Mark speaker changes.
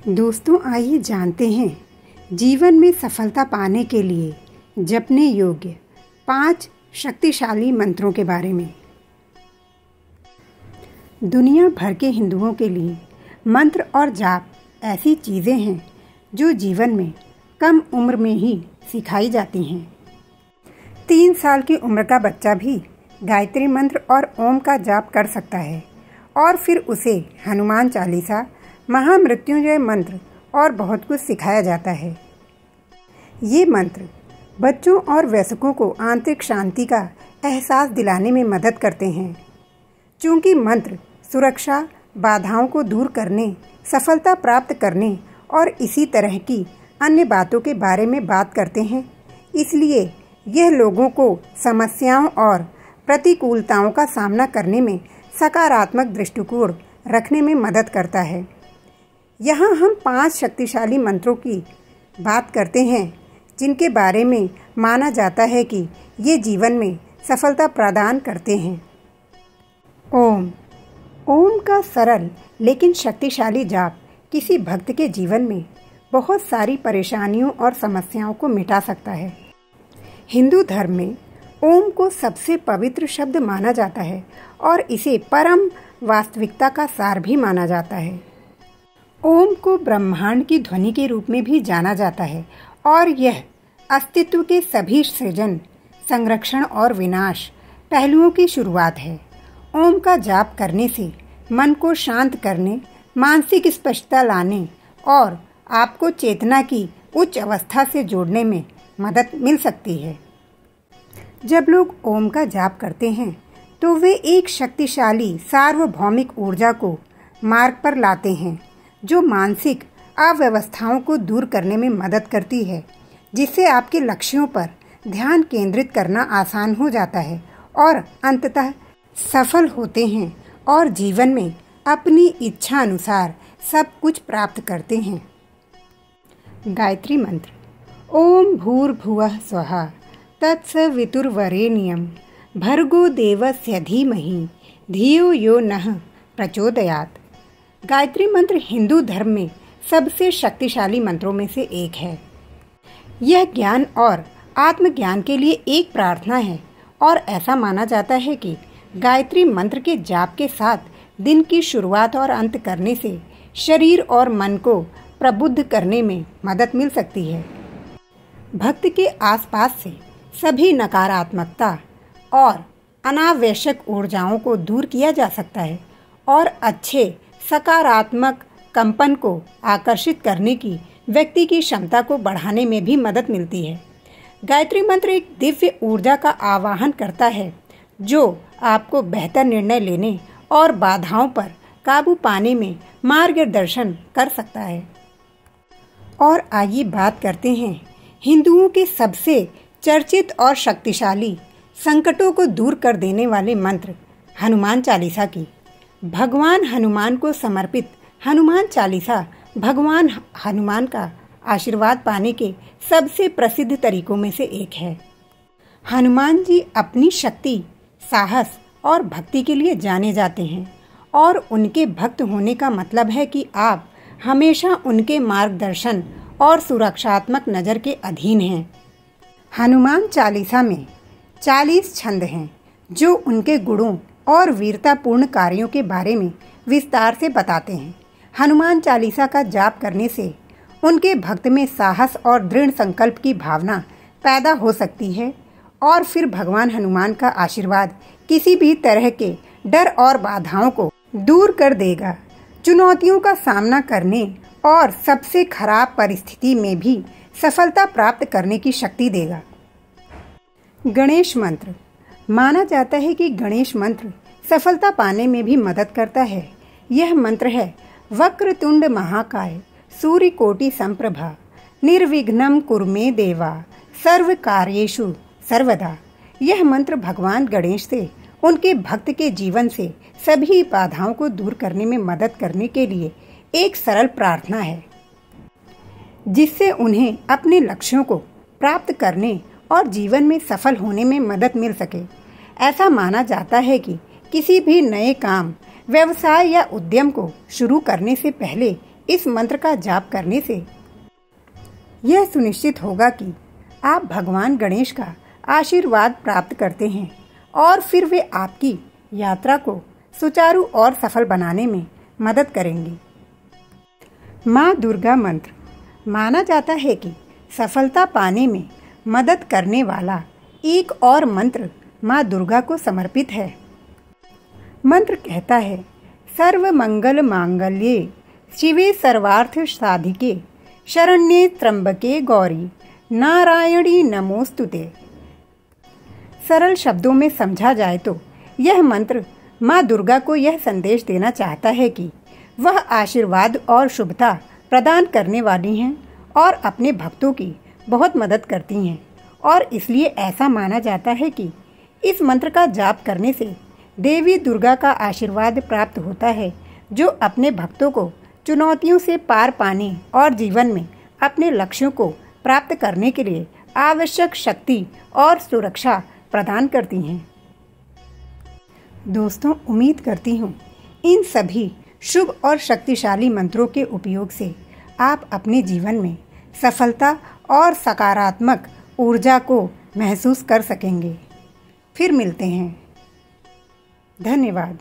Speaker 1: दोस्तों, आइए जानते हैं जीवन में सफलता पाने के लिए जपने योग्य 5 शक्तिशाली मंत्रों के बारे में। दुनिया भर के हिंदुओं के लिए मंत्र और जाप ऐसी चीज़ें हैं जो जीवन में कम उम्र में ही सिखाई जाती हैं। 3 साल की उम्र का बच्चा भी गायत्री मंत्र और ओम का जाप कर सकता है और फिर उसे हनुमान चालीसा, महामृत्युंजय मंत्र और बहुत कुछ सिखाया जाता है। ये मंत्र बच्चों और वयस्कों को आंतरिक शांति का एहसास दिलाने में मदद करते हैं। चूँकि मंत्र सुरक्षा, बाधाओं को दूर करने, सफलता प्राप्त करने और इसी तरह की अन्य बातों के बारे में बात करते हैं, इसलिए यह लोगों को समस्याओं और प्रतिकूलताओं का सामना करने में सकारात्मक दृष्टिकोण रखने में मदद करता है। यहाँ हम 5 शक्तिशाली मंत्रों की बात करते हैं जिनके बारे में माना जाता है कि ये जीवन में सफलता प्रदान करते हैं। ओम का सरल लेकिन शक्तिशाली जाप किसी भक्त के जीवन में बहुत सारी परेशानियों और समस्याओं को मिटा सकता है। हिंदू धर्म में ओम को सबसे पवित्र शब्द माना जाता है और इसे परम वास्तविकता का सार भी माना जाता है। ओम को ब्रह्मांड की ध्वनि के रूप में भी जाना जाता है और यह अस्तित्व के सभी सृजन, संरक्षण और विनाश पहलुओं की शुरुआत है। ओम का जाप करने से मन को शांत करने, मानसिक स्पष्टता लाने और आपको चेतना की उच्च अवस्था से जोड़ने में मदद मिल सकती है। जब लोग ओम का जाप करते हैं तो वे एक शक्तिशाली सार्वभौमिक ऊर्जा को मार्ग पर लाते हैं जो मानसिक अव्यवस्थाओं को दूर करने में मदद करती है, जिससे आपके लक्ष्यों पर ध्यान केंद्रित करना आसान हो जाता है और अंततः सफल होते हैं और जीवन में अपनी इच्छा अनुसार सब कुछ प्राप्त करते हैं। गायत्री मंत्र। ओम भूर्भुवः स्वः तत्सवितुर्वरेण्यं भर्गो देवस्य धीमहि धियो यो नः प्रचोदयात्। गायत्री मंत्र हिंदू धर्म में सबसे शक्तिशाली मंत्रों में से एक है। यह ज्ञान और आत्मज्ञान के लिए एक प्रार्थना है और ऐसा माना जाता है कि गायत्री मंत्र के जाप के साथ दिन की शुरुआत और अंत करने से शरीर और मन को प्रबुद्ध करने में मदद मिल सकती है। भक्त के आसपास से सभी नकारात्मकता और अनावश्यक ऊर्जाओं को दूर किया जा सकता है और अच्छे सकारात्मक कंपन को आकर्षित करने की व्यक्ति की क्षमता को बढ़ाने में भी मदद मिलती है। गायत्री मंत्र एक दिव्य ऊर्जा का आवाहन करता है जो आपको बेहतर निर्णय लेने और बाधाओं पर काबू पाने में मार्गदर्शन कर सकता है। और आइए बात करते हैं हिंदुओं के सबसे चर्चित और शक्तिशाली संकटों को दूर कर देने वाले मंत्र हनुमान चालीसा की। भगवान हनुमान को समर्पित हनुमान चालीसा भगवान हनुमान का आशीर्वाद पाने के सबसे प्रसिद्ध तरीकों में से एक है। हनुमान जी अपनी शक्ति, साहस और भक्ति के लिए जाने जाते हैं और उनके भक्त होने का मतलब है कि आप हमेशा उनके मार्गदर्शन और सुरक्षात्मक नज़र के अधीन हैं। हनुमान चालीसा में 40 छंद हैं जो उनके गुणों और वीरतापूर्ण कार्यों के बारे में विस्तार से बताते हैं। हनुमान चालीसा का जाप करने से उनके भक्त में साहस और दृढ़ संकल्प की भावना पैदा हो सकती है और फिर भगवान हनुमान का आशीर्वाद किसी भी तरह के डर और बाधाओं को दूर कर देगा, चुनौतियों का सामना करने और सबसे खराब परिस्थिति में भी सफलता प्राप्त करने की शक्ति देगा। गणेश मंत्र। माना जाता है कि गणेश मंत्र सफलता पाने में भी मदद करता है। यह मंत्र है वक्रतुंड महाकाय सूर्यकोटि संप्रभा निर्विघ्नं कुरु मे देवा सर्व कार्येषु सर्वदा। यह मंत्र भगवान गणेश से उनके भक्त के जीवन से सभी बाधाओं को दूर करने में मदद करने के लिए एक सरल प्रार्थना है, जिससे उन्हें अपने लक्ष्यों को प्राप्त करने और जीवन में सफल होने में मदद मिल सके। ऐसा माना जाता है कि किसी भी नए काम, व्यवसाय या उद्यम को शुरू करने से पहले इस मंत्र का जाप करने से यह सुनिश्चित होगा कि आप भगवान गणेश का आशीर्वाद प्राप्त करते हैं और फिर वे आपकी यात्रा को सुचारू और सफल बनाने में मदद करेंगे। माँ दुर्गा मंत्र माना जाता है कि सफलता पाने में मदद करने वाला एक और मंत्र माँ दुर्गा को समर्पित है। मंत्र कहता है, सर्व मंगल मांगल्ये शिवे सर्वार्थ साधिके शरण्ये त्र्यंबके गौरी नारायणी नमोस्तुते। सरल शब्दों में समझा जाए तो यह मंत्र माँ दुर्गा को यह संदेश देना चाहता है कि वह आशीर्वाद और शुभता प्रदान करने वाली हैं और अपने भक्तों की बहुत मदद करती हैं, और इसलिए ऐसा माना जाता है कि इस मंत्र का जाप करने से देवी दुर्गा का आशीर्वाद प्राप्त होता है, जो अपने भक्तों को चुनौतियों से पार पाने और जीवन में अपने लक्ष्यों को प्राप्त करने के लिए आवश्यक शक्ति और सुरक्षा प्रदान करती हैं। दोस्तों, उम्मीद करती हूँ इन सभी शुभ और शक्तिशाली मंत्रों के उपयोग से आप अपने जीवन में सफलता और सकारात्मक ऊर्जा को महसूस कर सकेंगे। फिर मिलते हैं। धन्यवाद।